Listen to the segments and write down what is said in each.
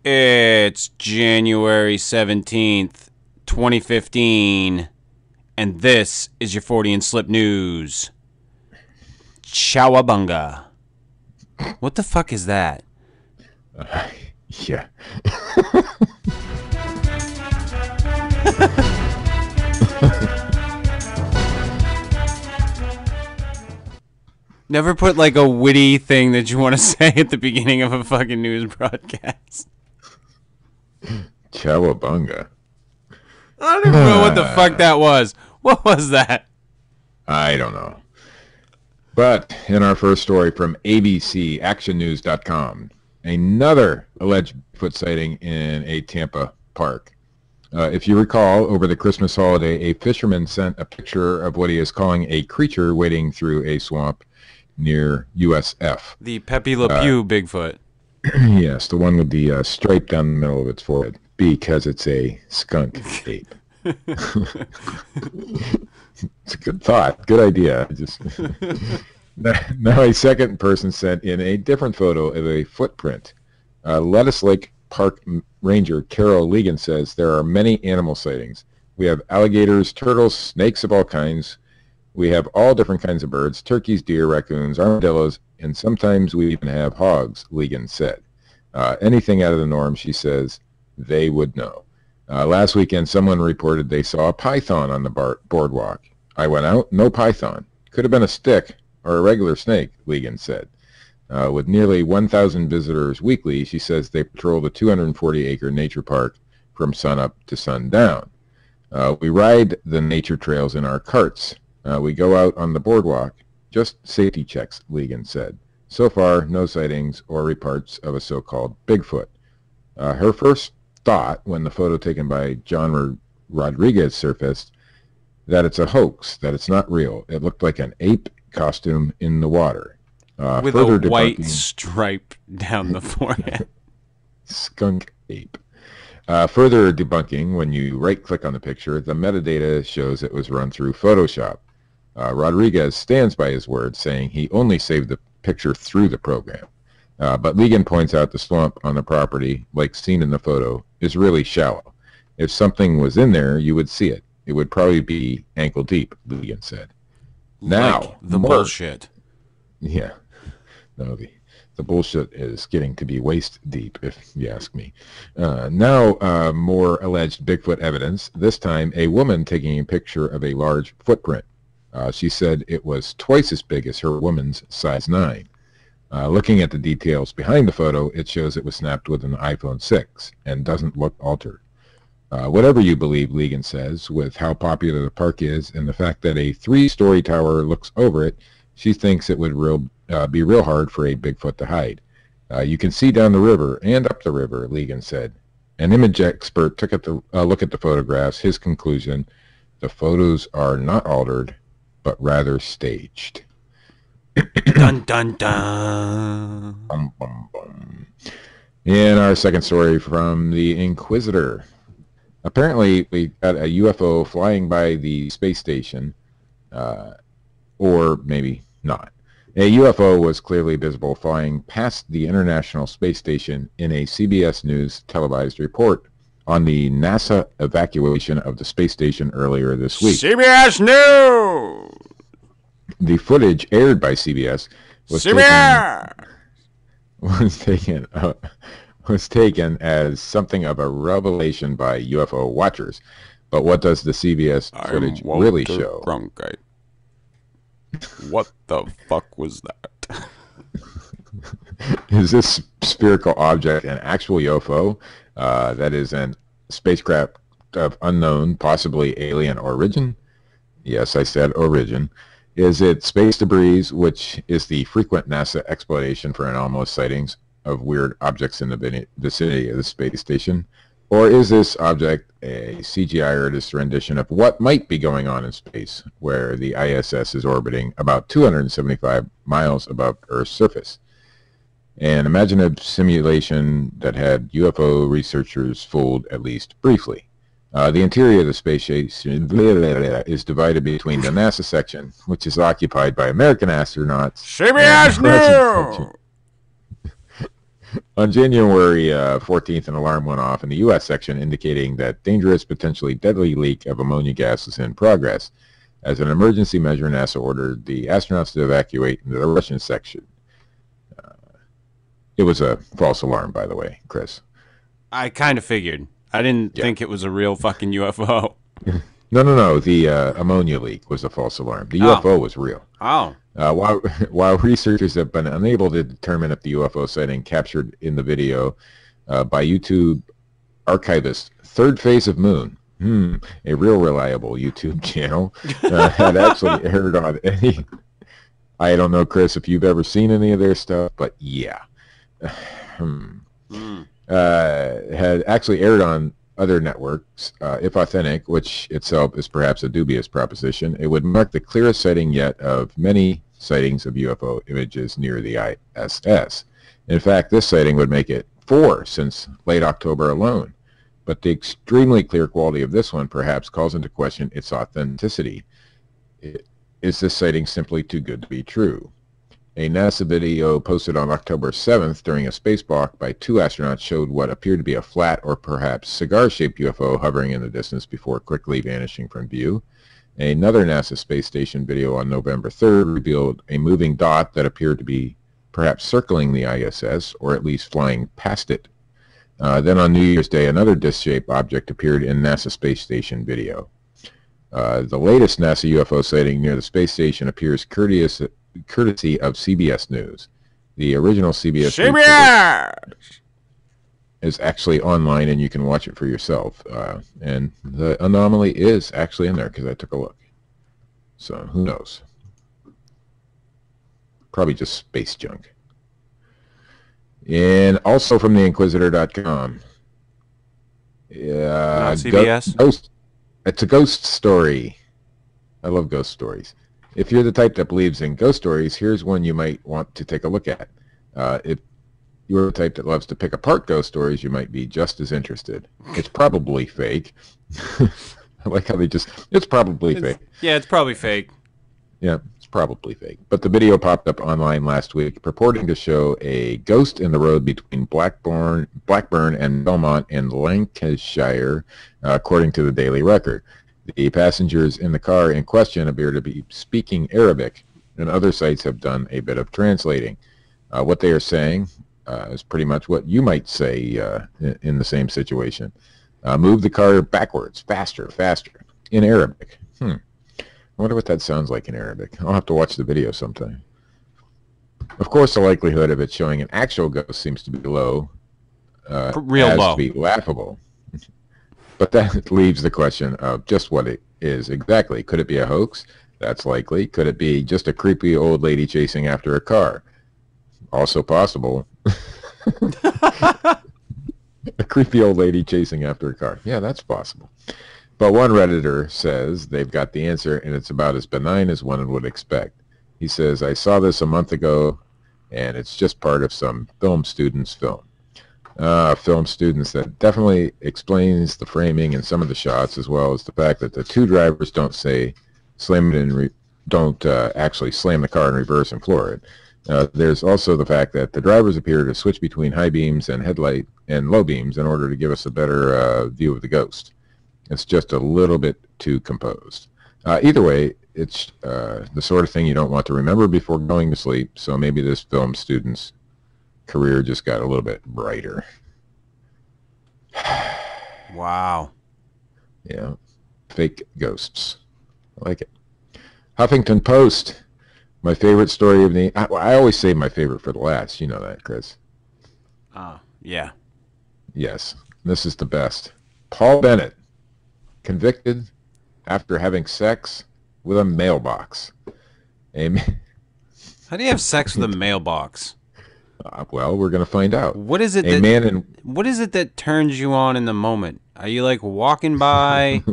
It's January 17th, 2015, and this is your Fortean Slip news. Chowabunga. What the fuck is that? Yeah. Never put like a witty thing that you want to say at the beginning of a fucking news broadcast. Chowabunga. I don't even know what the fuck that was. What was that? I don't know. But in our first story from abcactionnews.com, another alleged Bigfoot sighting in a Tampa Park. If you recall, over the Christmas holiday, a fisherman sent a picture of what he is calling a creature wading through a swamp near USF. The Pepe Le Pew Bigfoot. Yes, the one with the stripe down the middle of its forehead, because it's a skunk ape. It's a good thought, good idea. Now a second person sent in a different photo of a footprint. Lettuce Lake Park Ranger Carol Legan says there are many animal sightings. We have alligators, turtles, snakes of all kinds. We have all different kinds of birds, turkeys, deer, raccoons, armadillos, and sometimes we even have hogs, Legan said. Anything out of the norm, she says, they would know. Last weekend, someone reported they saw a python on the boardwalk. I went out, no python. Could have been a stick or a regular snake, Legan said. With nearly 1,000 visitors weekly, she says they patrol the 240-acre nature park from sunup to sundown. We ride the nature trails in our carts. We go out on the boardwalk. Just safety checks, Legan said. So far, no sightings or reports of a so-called Bigfoot. Her first thought, when the photo taken by John Rodriguez surfaced, that it's a hoax, that it's not real. It looked like an ape costume in the water. With a white stripe down the forehead. Skunk ape. Further debunking, when you right-click on the picture, the metadata shows it was run through Photoshop. Rodriguez stands by his word, saying he only saved the picture through the program. But Legan points out the swamp on the property, like seen in the photo, is really shallow. If something was in there, you would see it. It would probably be ankle deep, Legan said. Now, like the bullshit. Yeah. No, the bullshit is getting to be waist deep, if you ask me. Now, more alleged Bigfoot evidence, this time a woman taking a picture of a large footprint. She said it was twice as big as her woman's size 9. Looking at the details behind the photo, it shows it was snapped with an iPhone 6 and doesn't look altered. Whatever you believe, Legan says, with how popular the park is and the fact that a 3-story tower looks over it, she thinks it would be real hard for a Bigfoot to hide. You can see down the river and up the river, Legan said. An image expert took a look at the photographs. His conclusion, the photos are not altered, but rather staged. Dun, dun, dun. Bum, bum, bum. In our second story from the Inquisitor. Apparently, we got a UFO flying by the space station, or maybe not. A UFO was clearly visible flying past the International Space Station in a CBS News televised report on the NASA evacuation of the space station earlier this week. CBS News! The footage aired by CBS was taken as something of a revelation by UFO watchers. But what does the CBS footage really show? Cronkite. What the fuck was that? Is this spherical object an actual UFO? That is an spacecraft of unknown, possibly alien origin? Yes, I said origin. Is it space debris, which is the frequent NASA explanation for anomalous sightings of weird objects in the vicinity of the space station? Or is this object a CGI artist's rendition of what might be going on in space, where the ISS is orbiting about 275 miles above Earth's surface? An imaginative simulation that had UFO researchers fooled at least briefly. The interior of the space station is divided between the NASA section, which is occupied by American astronauts. CBS News! On January 14th, an alarm went off in the U.S. section indicating that dangerous, potentially deadly leak of ammonia gas was in progress. As an emergency measure, NASA ordered the astronauts to evacuate into the Russian section. It was a false alarm, by the way, Chris. I kind of figured. I didn't think it was a real fucking UFO. No. The ammonia leak was a false alarm. The UFO was real. Oh. While researchers have been unable to determine if the UFO sighting captured in the video by YouTube archivist Third Phase of Moon, a real reliable YouTube channel, had actually aired on any... I don't know, Chris, if you've ever seen any of their stuff, but yeah. Had actually aired on other networks, if authentic, which itself is perhaps a dubious proposition. It would mark the clearest sighting yet of many sightings of UFO images near the ISS. In fact, this sighting would make it 4 since late October alone. But the extremely clear quality of this one perhaps calls into question its authenticity. Is this sighting simply too good to be true? A NASA video posted on October 7th during a spacewalk by 2 astronauts showed what appeared to be a flat or perhaps cigar-shaped UFO hovering in the distance before quickly vanishing from view. Another NASA space station video on November 3rd revealed a moving dot that appeared to be perhaps circling the ISS or at least flying past it. Then on New Year's Day, another disc-shaped object appeared in NASA space station video. The latest NASA UFO sighting near the space station appears courtesy of CBS News. The original CBS is actually online, and you can watch it for yourself. And the anomaly is actually in there because I took a look. So who knows? Probably just space junk. And also from the Inquisitor.com. CBS? It's a ghost story. I love ghost stories. If you're the type that believes in ghost stories, here's one you might want to take a look at. If you're the type that loves to pick apart ghost stories, you might be just as interested. It's probably fake. I like how it's probably fake. Yeah, it's probably fake. Yeah, it's probably fake. But the video popped up online last week purporting to show a ghost in the road between Blackburn and Belmont in Lancashire, according to the Daily Record. The passengers in the car in question appear to be speaking Arabic, and other sites have done a bit of translating. What they are saying is pretty much what you might say in the same situation. Move the car backwards, faster, in Arabic. I wonder what that sounds like in Arabic. I'll have to watch the video sometime. Of course, the likelihood of it showing an actual ghost seems to be low. Real low. To be laughable. But that leaves the question of just what it is exactly. Could it be a hoax? That's likely. Could it be just a creepy old lady chasing after a car? Also possible. A creepy old lady chasing after a car. Yeah, that's possible. But one Redditor says they've got the answer, and it's about as benign as one would expect. He says, I saw this a month ago, and it's just part of some film student's film. Film students, that definitely explains the framing and some of the shots, as well as the fact that the 2 drivers don't actually slam the car in reverse and floor it. There's also the fact that the drivers appear to switch between high beams and headlight and low beams in order to give us a better view of the ghost. It's just a little bit too composed. Either way, it's the sort of thing you don't want to remember before going to sleep, so maybe this film student's career just got a little bit brighter. Wow. Yeah. Fake ghosts. I like it. Huffington Post. My favorite story of the... I always save my favorite for the last. You know that, Chris. Yeah. Yes. This is the best. Paul Bennett. Convicted after having sex with a mailbox. How do you have sex with a mailbox? Well, we're going to find out. What is it? What is it that turns you on in the moment? Are you like walking by?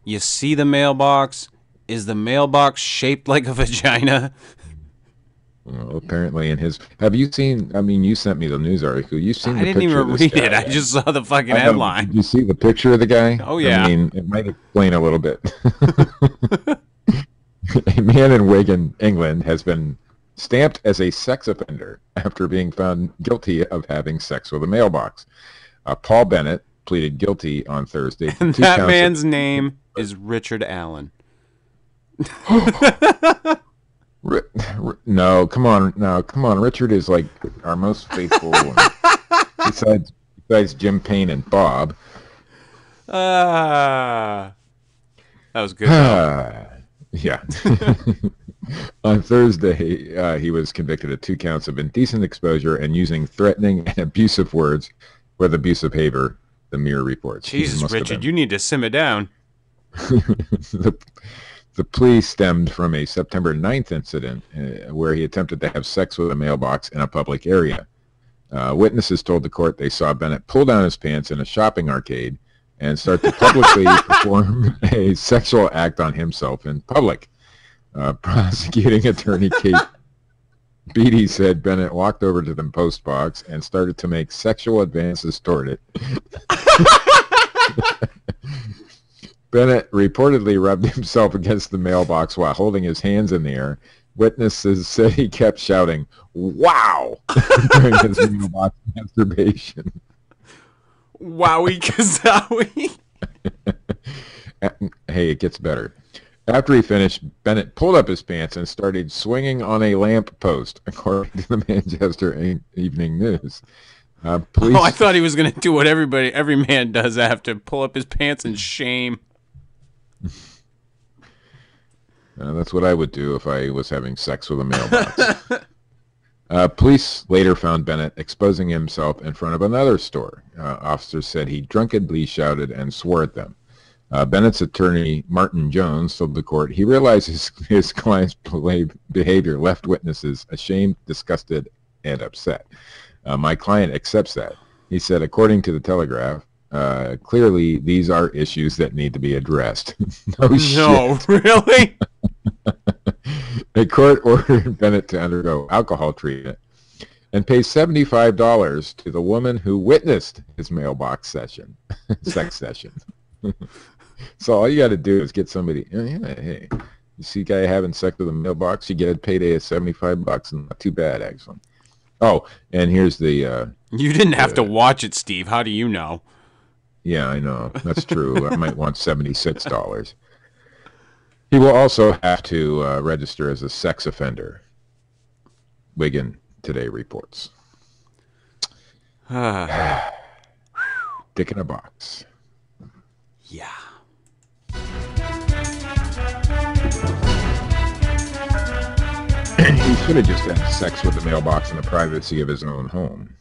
You see the mailbox? Is the mailbox shaped like a vagina? Well, apparently in his... Have you seen... I mean, you sent me the news article. You've seen the picture of this guy. I didn't even read it. I just saw the fucking headline. Did you see the picture of the guy? Oh, yeah. I mean, it might explain a little bit. A man in Wigan, England, has been stamped as a sex offender after being found guilty of having sex with a mailbox. Paul Bennett pleaded guilty on Thursday. And that man's name is Richard Allen. No, come on. Richard is like our most faithful one. Besides Jim Payne and Bob. That was good. Yeah. On Thursday, he was convicted of 2 counts of indecent exposure and using threatening and abusive words with abusive behavior, the Mirror reports. Jesus, Richard, you need to simmer down. The plea stemmed from a September 9th incident where he attempted to have sex with a mailbox in a public area. Witnesses told the court they saw Bennett pull down his pants in a shopping arcade and start to publicly perform a sexual act on himself in public. Prosecuting attorney Kate Beatty said Bennett walked over to the post box and started to make sexual advances toward it. Bennett reportedly rubbed himself against the mailbox while holding his hands in the air. Witnesses said he kept shouting, "Wow!" during his mailbox masturbation. Wowie kazowie. Hey, it gets better. After he finished, Bennett pulled up his pants and started swinging on a lamp post, according to the Manchester Evening News. Police... Oh, I thought he was going to do what every man does after, pull up his pants in shame. That's what I would do if I was having sex with a mailbox. Police later found Bennett exposing himself in front of another store. Officers said he drunkenly shouted and swore at them. Bennett's attorney, Martin Jones, told the court he realized his client's behavior left witnesses ashamed, disgusted, and upset. My client accepts that. He said, according to the Telegraph, clearly these are issues that need to be addressed. No, really? The court ordered Bennett to undergo alcohol treatment and pay $75 to the woman who witnessed his mailbox session, sex session. So all you got to do is get somebody. Hey, you see a guy having sex with a mailbox, you get a payday of $75, and not too bad actually. Oh, and here's the. You didn't have to watch it, Steve. How do you know? Yeah, I know. That's true. I might want $76. He will also have to register as a sex offender. Wigan Today reports. Dick in a box. Yeah. He should have just had sex with the mailbox in the privacy of his own home.